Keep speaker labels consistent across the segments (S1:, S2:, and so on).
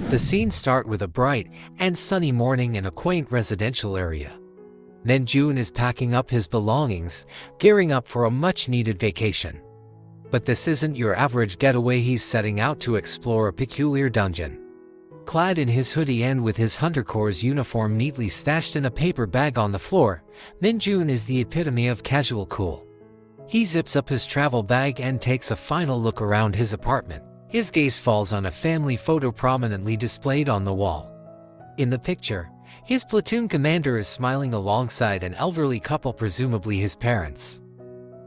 S1: The scenes start with a bright and sunny morning in a quaint residential area. Minjun is packing up his belongings, gearing up for a much-needed vacation. But this isn't your average getaway. He's setting out to explore a peculiar dungeon. Clad in his hoodie and with his Hunter Corps uniform neatly stashed in a paper bag on the floor, Minjun is the epitome of casual cool. He zips up his travel bag and takes a final look around his apartment. His gaze falls on a family photo prominently displayed on the wall. In the picture, his platoon commander is smiling alongside an elderly couple, presumably his parents.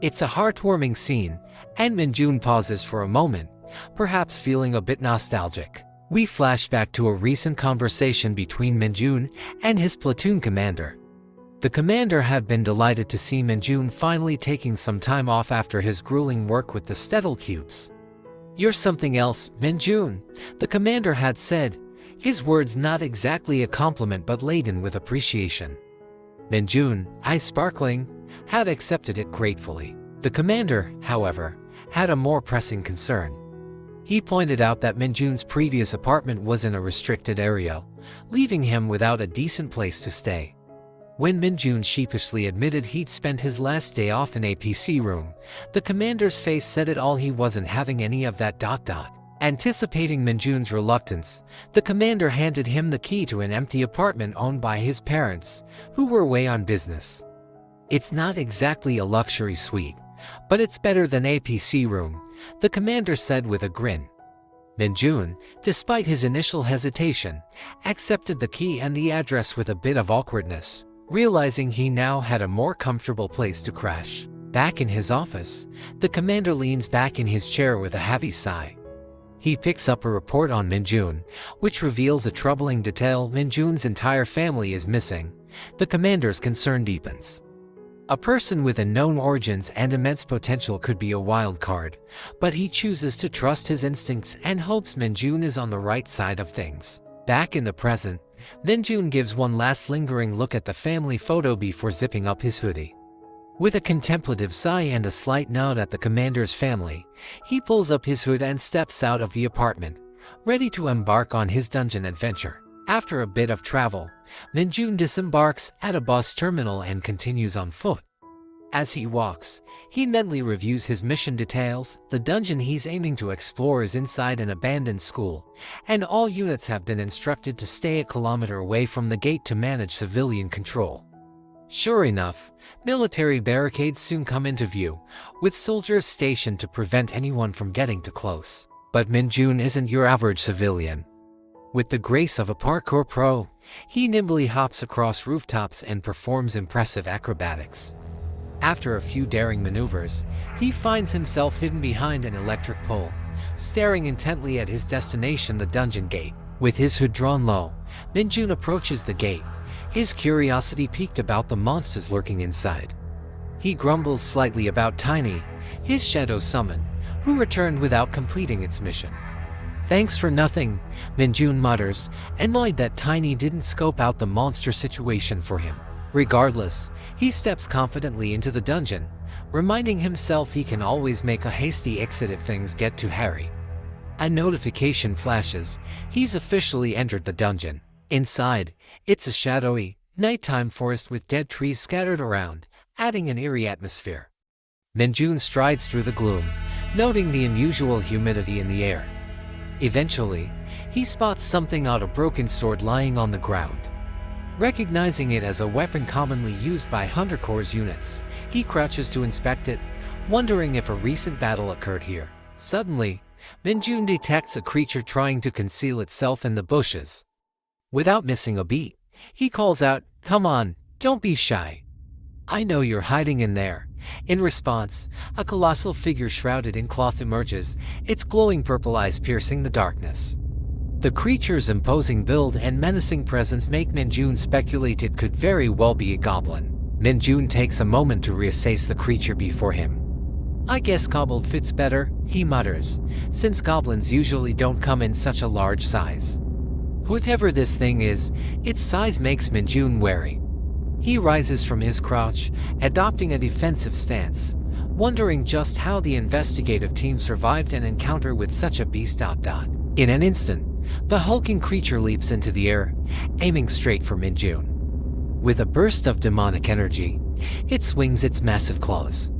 S1: It's a heartwarming scene, and Minjun pauses for a moment, perhaps feeling a bit nostalgic. We flash back to a recent conversation between Minjun and his platoon commander. The commander had been delighted to see Minjun finally taking some time off after his grueling work with the Stettel cubes. "You're something else, Minjun," the commander had said, his words not exactly a compliment but laden with appreciation. Minjun, eyes sparkling, had accepted it gratefully. The commander, however, had a more pressing concern. He pointed out that Minjun's previous apartment was in a restricted area, leaving him without a decent place to stay. When Minjun sheepishly admitted he'd spent his last day off in a PC room, the commander's face said it all. He wasn't having any of that. Anticipating Minjun's reluctance, the commander handed him the key to an empty apartment owned by his parents, who were away on business. "It's not exactly a luxury suite, but it's better than a PC room," the commander said with a grin. Minjun, despite his initial hesitation, accepted the key and the address with a bit of awkwardness, realizing he now had a more comfortable place to crash. Back in his office, the commander leans back in his chair with a heavy sigh. He picks up a report on Minjun, which reveals a troubling detail: Minjun's entire family is missing. The commander's concern deepens. A person with unknown origins and immense potential could be a wild card, but he chooses to trust his instincts and hopes Minjun is on the right side of things. Back in the present, Minjun gives one last lingering look at the family photo before zipping up his hoodie. With a contemplative sigh and a slight nod at the commander's family, he pulls up his hood and steps out of the apartment, ready to embark on his dungeon adventure. After a bit of travel, Minjun disembarks at a bus terminal and continues on foot. As he walks, he mentally reviews his mission details. The dungeon he's aiming to explore is inside an abandoned school, and all units have been instructed to stay a kilometer away from the gate to manage civilian control. Sure enough, military barricades soon come into view, with soldiers stationed to prevent anyone from getting too close. But Minjun isn't your average civilian. With the grace of a parkour pro, he nimbly hops across rooftops and performs impressive acrobatics. After a few daring maneuvers, he finds himself hidden behind an electric pole, staring intently at his destination, the dungeon gate. With his hood drawn low, Minjun approaches the gate, his curiosity piqued about the monsters lurking inside. He grumbles slightly about Tiny, his shadow summon, who returned without completing its mission. "Thanks for nothing," Minjun mutters, annoyed that Tiny didn't scope out the monster situation for him. Regardless, he steps confidently into the dungeon, reminding himself he can always make a hasty exit if things get too hairy. A notification flashes. He's officially entered the dungeon. Inside, it's a shadowy, nighttime forest with dead trees scattered around, adding an eerie atmosphere. Minjun strides through the gloom, noting the unusual humidity in the air. Eventually, he spots something odd: a broken sword lying on the ground. Recognizing it as a weapon commonly used by Hunter Corps units, he crouches to inspect it, wondering if a recent battle occurred here. Suddenly, Minjun detects a creature trying to conceal itself in the bushes. Without missing a beat, he calls out, "Come on, don't be shy. I know you're hiding in there." In response, a colossal figure shrouded in cloth emerges, its glowing purple eyes piercing the darkness. The creature's imposing build and menacing presence make Minjun speculate it could very well be a goblin. Minjun takes a moment to reassess the creature before him. "I guess kobold fits better," he mutters, since goblins usually don't come in such a large size. Whatever this thing is, its size makes Minjun wary. He rises from his crouch, adopting a defensive stance, wondering just how the investigative team survived an encounter with such a beast. In an instant, the hulking creature leaps into the air, aiming straight for Minjun. With a burst of demonic energy, it swings its massive claws.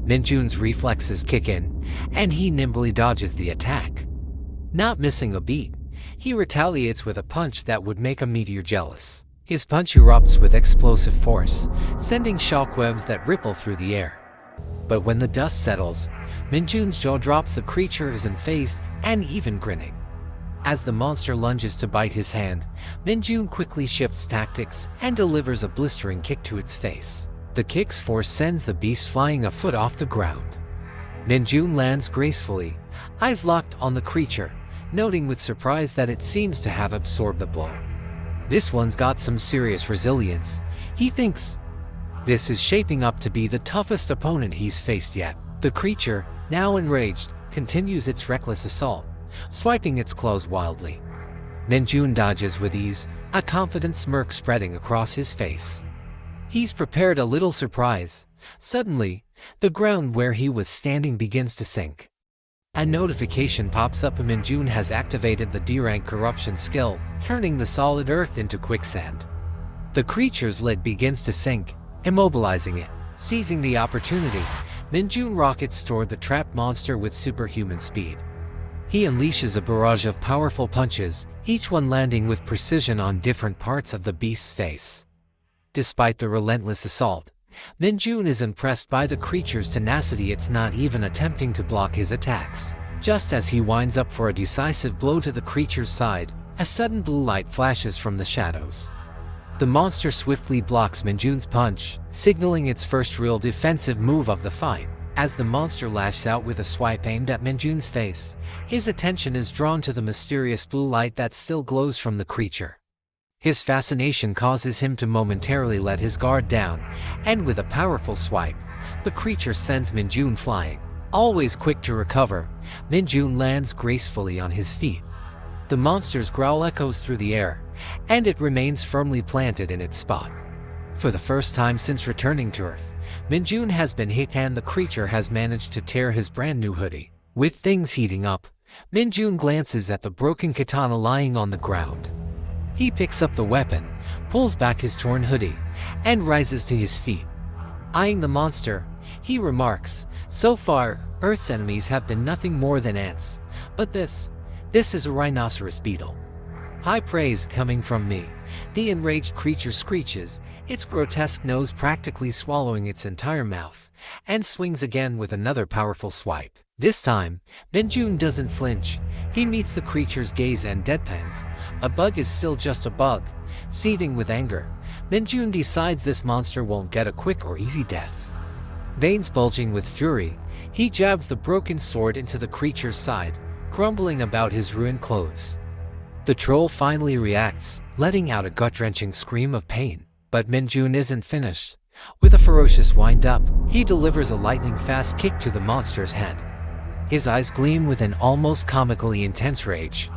S1: Minjun's reflexes kick in, and he nimbly dodges the attack. Not missing a beat, he retaliates with a punch that would make a meteor jealous. His punch erupts with explosive force, sending shockwaves that ripple through the air. But when the dust settles, Minjun's jaw drops. The creature is unfazed and even grinning. As the monster lunges to bite his hand, Minjun quickly shifts tactics and delivers a blistering kick to its face. The kick's force sends the beast flying a foot off the ground. Minjun lands gracefully, eyes locked on the creature, noting with surprise that it seems to have absorbed the blow. This one's got some serious resilience, he thinks. This is shaping up to be the toughest opponent he's faced yet. The creature, now enraged, continues its reckless assault, swiping its claws wildly. Minjun dodges with ease, a confident smirk spreading across his face. He's prepared a little surprise. Suddenly, the ground where he was standing begins to sink. A notification pops up. Minjun has activated the D-rank corruption skill, turning the solid earth into quicksand. The creature's lid begins to sink, immobilizing it. Seizing the opportunity, Minjun rockets toward the trapped monster with superhuman speed. He unleashes a barrage of powerful punches, each one landing with precision on different parts of the beast's face. Despite the relentless assault, Minjun is impressed by the creature's tenacity. It's not even attempting to block his attacks. Just as he winds up for a decisive blow to the creature's side, a sudden blue light flashes from the shadows. The monster swiftly blocks Minjun's punch, signaling its first real defensive move of the fight. As the monster lashes out with a swipe aimed at Minjun's face, his attention is drawn to the mysterious blue light that still glows from the creature. His fascination causes him to momentarily let his guard down, and with a powerful swipe, the creature sends Minjun flying. Always quick to recover, Minjun lands gracefully on his feet. The monster's growl echoes through the air, and it remains firmly planted in its spot. For the first time since returning to Earth, Minjun has been hit and the creature has managed to tear his brand new hoodie. With things heating up, Minjun glances at the broken katana lying on the ground. He picks up the weapon, pulls back his torn hoodie, and rises to his feet. Eyeing the monster, he remarks, "So far, Earth's enemies have been nothing more than ants, but this is a rhinoceros beetle." High praise coming from me, the enraged creature screeches, its grotesque nose practically swallowing its entire mouth, and swings again with another powerful swipe. This time, Minjun doesn't flinch. He meets the creature's gaze and deadpans. A bug is still just a bug. Seething with anger, Minjun decides this monster won't get a quick or easy death. Veins bulging with fury, he jabs the broken sword into the creature's side, grumbling about his ruined clothes. The troll finally reacts, letting out a gut-wrenching scream of pain. But Minjun isn't finished. With a ferocious wind-up, he delivers a lightning-fast kick to the monster's head. His eyes gleam with an almost comically intense rage.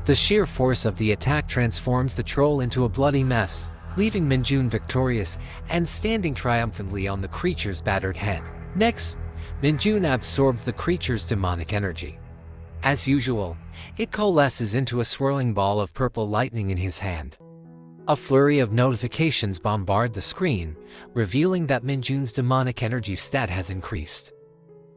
S1: The sheer force of the attack transforms the troll into a bloody mess, leaving Minjun victorious and standing triumphantly on the creature's battered head. Next, Minjun absorbs the creature's demonic energy. As usual, it coalesces into a swirling ball of purple lightning in his hand. A flurry of notifications bombard the screen, revealing that Minjun's demonic energy stat has increased.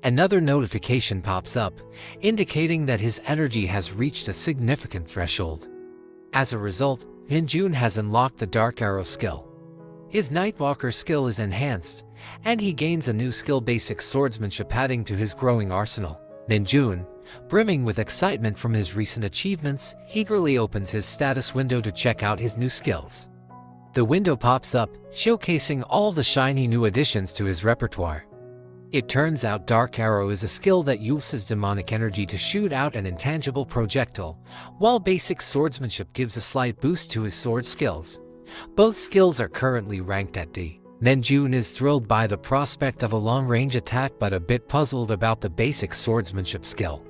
S1: Another notification pops up, indicating that his energy has reached a significant threshold. As a result, Minjun has unlocked the Dark Arrow skill. His Nightwalker skill is enhanced, and he gains a new skill, Basic Swordsmanship, adding to his growing arsenal. Minjun, brimming with excitement from his recent achievements, eagerly opens his status window to check out his new skills. The window pops up, showcasing all the shiny new additions to his repertoire. It turns out Dark Arrow is a skill that uses demonic energy to shoot out an intangible projectile, while Basic Swordsmanship gives a slight boost to his sword skills. Both skills are currently ranked at D. Minjun is thrilled by the prospect of a long-range attack but a bit puzzled about the Basic Swordsmanship skill.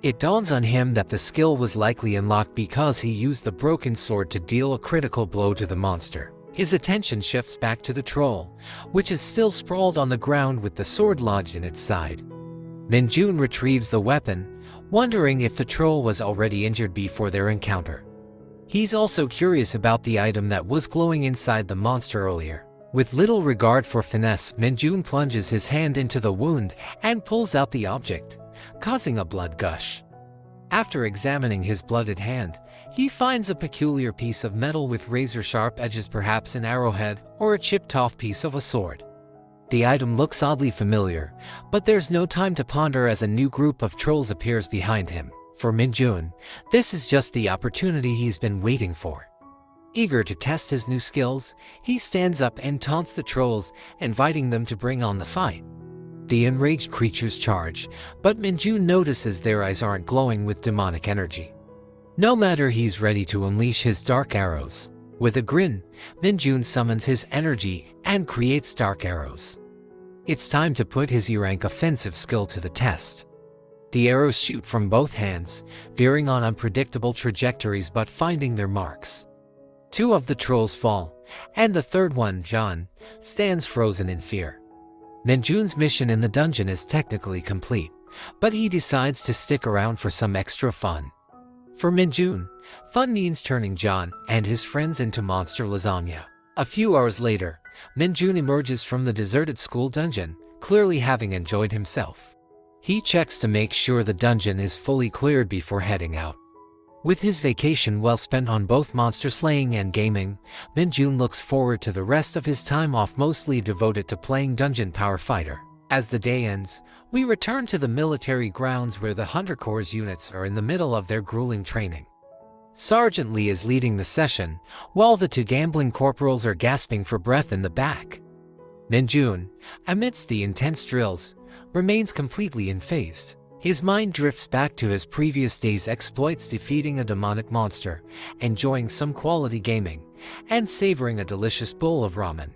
S1: It dawns on him that the skill was likely unlocked because he used the broken sword to deal a critical blow to the monster. His attention shifts back to the troll, which is still sprawled on the ground with the sword lodged in its side. Minjun retrieves the weapon, wondering if the troll was already injured before their encounter. He's also curious about the item that was glowing inside the monster earlier. With little regard for finesse, Minjun plunges his hand into the wound and pulls out the object, causing a blood gush. After examining his blooded hand, he finds a peculiar piece of metal with razor-sharp edges, perhaps an arrowhead or a chipped-off piece of a sword. The item looks oddly familiar, but there's no time to ponder as a new group of trolls appears behind him. For Minjun, this is just the opportunity he's been waiting for. Eager to test his new skills, he stands up and taunts the trolls, inviting them to bring on the fight. The enraged creatures charge, but Minjun notices their eyes aren't glowing with demonic energy. No matter, he's ready to unleash his dark arrows. With a grin, Minjun summons his energy and creates dark arrows. It's time to put his E-rank offensive skill to the test. The arrows shoot from both hands, veering on unpredictable trajectories but finding their marks. Two of the trolls fall, and the third one, John, stands frozen in fear. Minjun's mission in the dungeon is technically complete, but he decides to stick around for some extra fun. For Minjun, fun means turning John and his friends into monster lasagna. A few hours later, Minjun emerges from the deserted school dungeon, clearly having enjoyed himself. He checks to make sure the dungeon is fully cleared before heading out. With his vacation well spent on both monster slaying and gaming, Minjun looks forward to the rest of his time off, mostly devoted to playing Dungeon Power Fighter. As the day ends, we return to the military grounds where the Hunter Corps units are in the middle of their grueling training. Sergeant Lee is leading the session, while the two gambling corporals are gasping for breath in the back. Minjun, amidst the intense drills, remains completely unfazed. His mind drifts back to his previous day's exploits, defeating a demonic monster, enjoying some quality gaming, and savoring a delicious bowl of ramen.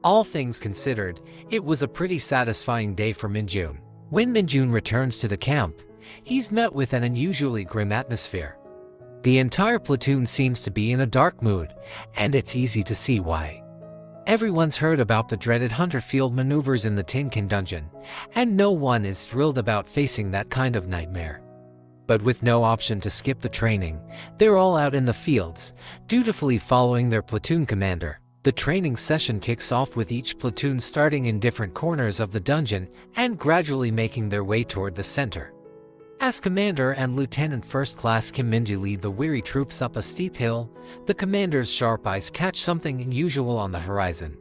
S1: All things considered, it was a pretty satisfying day for Minjun. When Minjun returns to the camp, he's met with an unusually grim atmosphere. The entire platoon seems to be in a dark mood, and it's easy to see why. Everyone's heard about the dreaded hunter field maneuvers in the Tin Can dungeon, and no one is thrilled about facing that kind of nightmare. But with no option to skip the training, they're all out in the fields, dutifully following their platoon commander. The training session kicks off with each platoon starting in different corners of the dungeon and gradually making their way toward the center. As Commander and Lieutenant First Class Kim Minji lead the weary troops up a steep hill, the commander's sharp eyes catch something unusual on the horizon.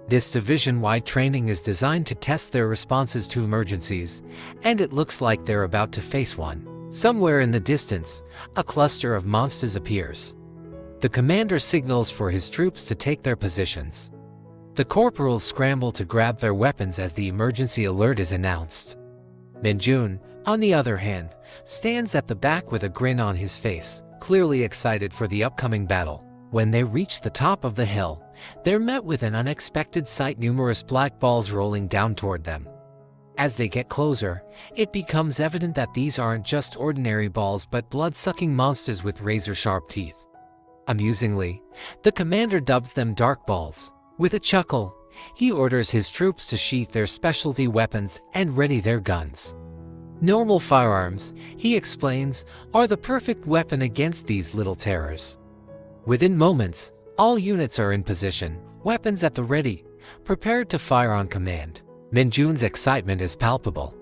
S1: This division-wide training is designed to test their responses to emergencies, and it looks like they're about to face one. Somewhere in the distance, a cluster of monsters appears. The commander signals for his troops to take their positions. The corporals scramble to grab their weapons as the emergency alert is announced. Minjun, on the other hand, stands at the back with a grin on his face, clearly excited for the upcoming battle. When they reach the top of the hill, they're met with an unexpected sight: numerous black balls rolling down toward them. As they get closer, it becomes evident that these aren't just ordinary balls but blood-sucking monsters with razor-sharp teeth. Amusingly, the commander dubs them dark balls. With a chuckle, he orders his troops to sheath their specialty weapons and ready their guns. Normal firearms, he explains, are the perfect weapon against these little terrors. Within moments, all units are in position, weapons at the ready, prepared to fire on command. Minjun's excitement is palpable.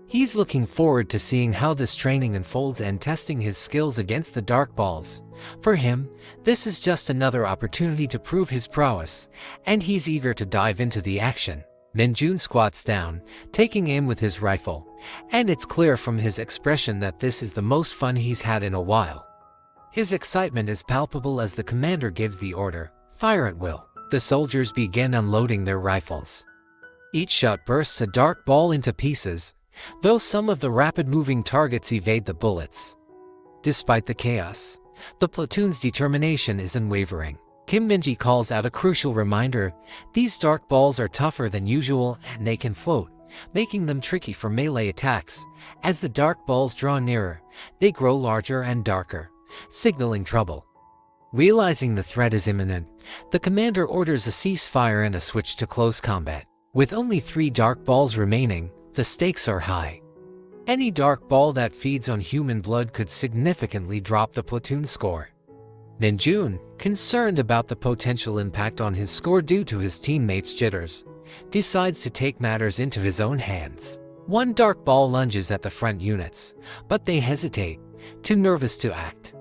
S1: He's looking forward to seeing how this training unfolds and testing his skills against the dark balls. For him, this is just another opportunity to prove his prowess, and he's eager to dive into the action. Minjun squats down, taking aim with his rifle, and it's clear from his expression that this is the most fun he's had in a while. His excitement is palpable as the commander gives the order, "Fire at will." The soldiers begin unloading their rifles. Each shot bursts a dark ball into pieces, though some of the rapid-moving targets evade the bullets. Despite the chaos, the platoon's determination is unwavering. Kim Minji calls out a crucial reminder: these dark balls are tougher than usual and they can float, making them tricky for melee attacks. As the dark balls draw nearer, they grow larger and darker, signaling trouble. Realizing the threat is imminent, the commander orders a ceasefire and a switch to close combat. With only 3 dark balls remaining, the stakes are high. Any dark ball that feeds on human blood could significantly drop the platoon score. Minjun, concerned about the potential impact on his score due to his teammates' jitters, decides to take matters into his own hands. One dark ball lunges at the front units, but they hesitate, too nervous to act.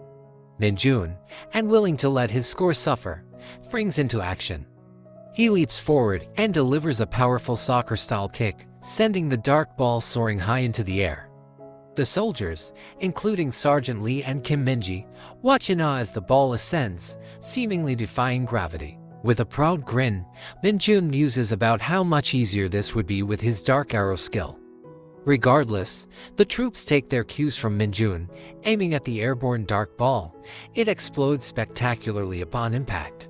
S1: Minjun, unwilling to let his score suffer, springs into action. He leaps forward and delivers a powerful soccer-style kick, sending the dark ball soaring high into the air. The soldiers, including Sergeant Lee and Kim Minji, watch in awe as the ball ascends, seemingly defying gravity. With a proud grin, Minjun muses about how much easier this would be with his dark arrow skill. Regardless, the troops take their cues from Minjun, aiming at the airborne dark ball. It explodes spectacularly upon impact.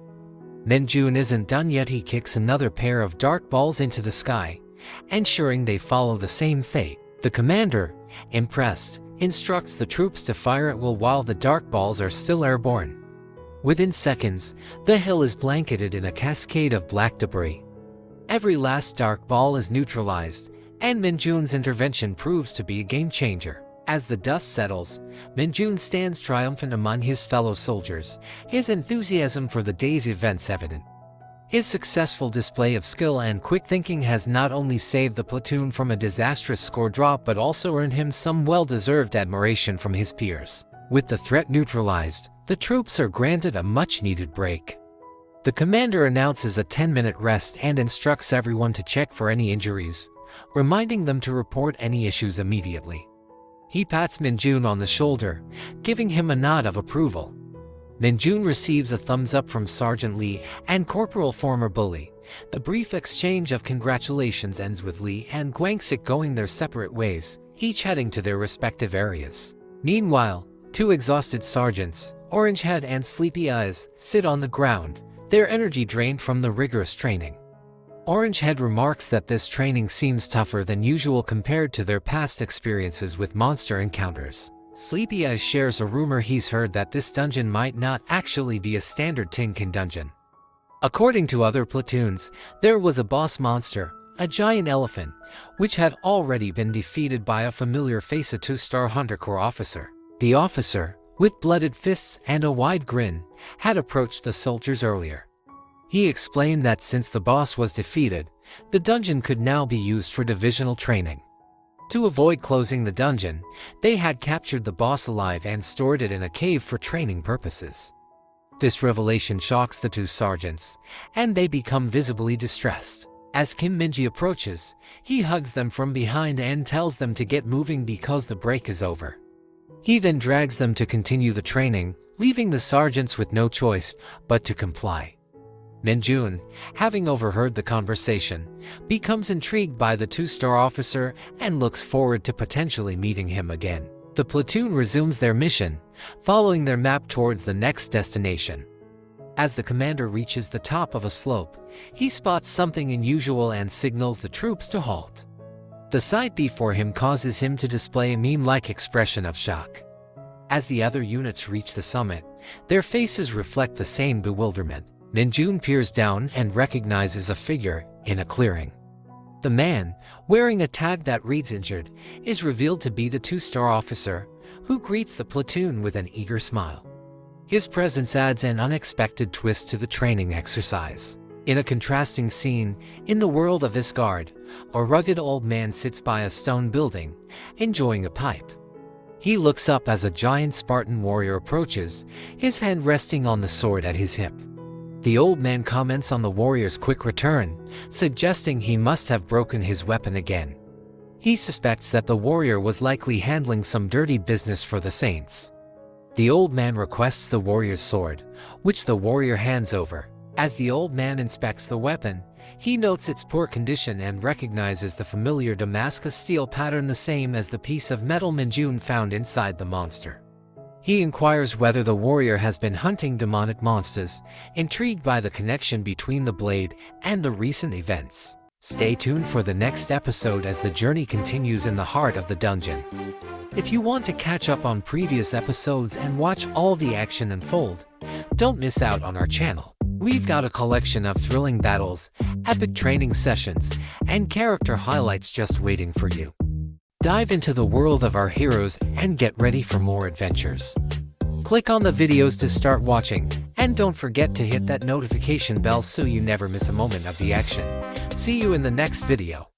S1: Minjun isn't done yet. He kicks another pair of dark balls into the sky, ensuring they follow the same fate. The commander, impressed, instructs the troops to fire at will while the dark balls are still airborne. Within seconds, the hill is blanketed in a cascade of black debris. Every last dark ball is neutralized, and Minjun's intervention proves to be a game-changer. As the dust settles, Minjun stands triumphant among his fellow soldiers, his enthusiasm for the day's events evident. His successful display of skill and quick thinking has not only saved the platoon from a disastrous score drop but also earned him some well-deserved admiration from his peers. With the threat neutralized, the troops are granted a much-needed break. The commander announces a 10-minute rest and instructs everyone to check for any injuries, reminding them to report any issues immediately. He pats Minjun on the shoulder, giving him a nod of approval. Minjun receives a thumbs up from Sergeant Lee and Corporal Formidable. The brief exchange of congratulations ends with Lee and Guangsik going their separate ways, each heading to their respective areas. Meanwhile, two exhausted sergeants, Orange Head and Sleepy Eyes, sit on the ground, their energy drained from the rigorous training. Orange Head remarks that this training seems tougher than usual compared to their past experiences with monster encounters. Sleepy Eyes shares a rumor he's heard that this dungeon might not actually be a standard Tinkin dungeon. According to other platoons, there was a boss monster, a giant elephant, which had already been defeated by a familiar face, a 2-star Hunter Corps officer. The officer, with blooded fists and a wide grin, had approached the soldiers earlier. He explained that since the boss was defeated, the dungeon could now be used for divisional training. To avoid closing the dungeon, they had captured the boss alive and stored it in a cave for training purposes. This revelation shocks the two sergeants, and they become visibly distressed. As Kim Minji approaches, he hugs them from behind and tells them to get moving because the break is over. He then drags them to continue the training, leaving the sergeants with no choice but to comply. Minjun, having overheard the conversation, becomes intrigued by the 2-star officer and looks forward to potentially meeting him again. The platoon resumes their mission, following their map towards the next destination. As the commander reaches the top of a slope, he spots something unusual and signals the troops to halt. The sight before him causes him to display a meme-like expression of shock. As the other units reach the summit, their faces reflect the same bewilderment. Minjun peers down and recognizes a figure in a clearing. The man, wearing a tag that reads injured, is revealed to be the 2-star officer, who greets the platoon with an eager smile. His presence adds an unexpected twist to the training exercise. In a contrasting scene, in the world of Isgard, a rugged old man sits by a stone building, enjoying a pipe. He looks up as a giant Spartan warrior approaches, his hand resting on the sword at his hip. The old man comments on the warrior's quick return, suggesting he must have broken his weapon again. He suspects that the warrior was likely handling some dirty business for the saints. The old man requests the warrior's sword, which the warrior hands over. As the old man inspects the weapon, he notes its poor condition and recognizes the familiar Damascus steel pattern, the same as the piece of metal Minjun found inside the monster. He inquires whether the warrior has been hunting demonic monsters, intrigued by the connection between the blade and the recent events. Stay tuned for the next episode as the journey continues in the heart of the dungeon. If you want to catch up on previous episodes and watch all the action unfold, don't miss out on our channel. We've got a collection of thrilling battles, epic training sessions, and character highlights just waiting for you. Dive into the world of our heroes and get ready for more adventures. Click on the videos to start watching, and don't forget to hit that notification bell so you never miss a moment of the action. See you in the next video.